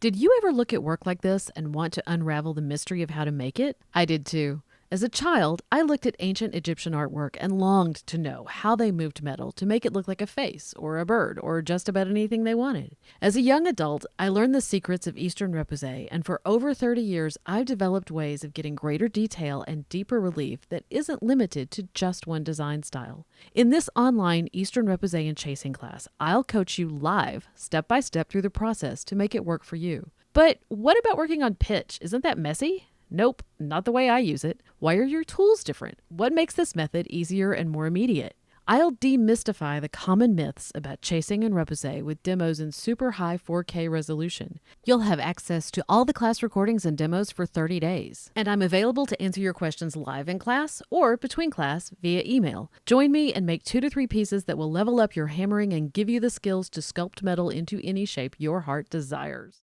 Did you ever look at work like this and want to unravel the mystery of how to make it? I did too. As a child, I looked at ancient Egyptian artwork and longed to know how they moved metal to make it look like a face or a bird or just about anything they wanted. As a young adult, I learned the secrets of Eastern Repousse, and for over 30 years, I've developed ways of getting greater detail and deeper relief that isn't limited to just one design style. In this online Eastern Repousse and chasing class, I'll coach you live, step by step through the process to make it work for you. But what about working on pitch? Isn't that messy? Nope, not the way I use it. Why are your tools different? What makes this method easier and more immediate? I'll demystify the common myths about chasing and repousse with demos in super high 4K resolution. You'll have access to all the class recordings and demos for 30 days. And I'm available to answer your questions live in class or between class via email. Join me and make 2 to 3 pieces that will level up your hammering and give you the skills to sculpt metal into any shape your heart desires.